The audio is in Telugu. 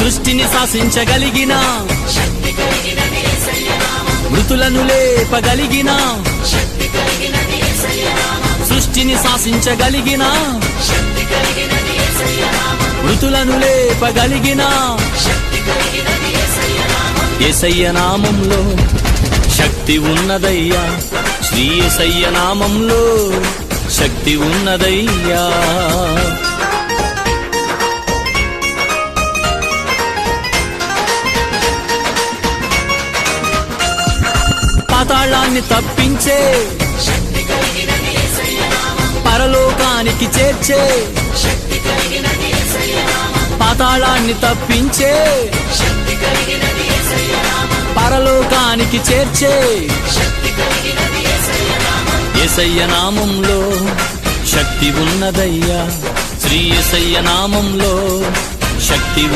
సృష్టిని శాసించగలిగిన మృతులను లేపగలిగిన సృష్టిని శాసించగలిగిన మృతులను లేపగలిగిన యేసయ్య నామంలో శక్తి ఉన్నదయ్యా, శ్రీ యేసయ్య నామంలో శక్తి ఉన్నదయ్యా. పాతాళాన్ని తప్పించే పరలోకానికి చేర్చే, పాతాళాన్ని తప్పించే పరలోకానికి చేర్చే యేసయ్య నామంలో శక్తి ఉన్నదయ్యా, శ్రీ యేసయ్య నామంలో శక్తి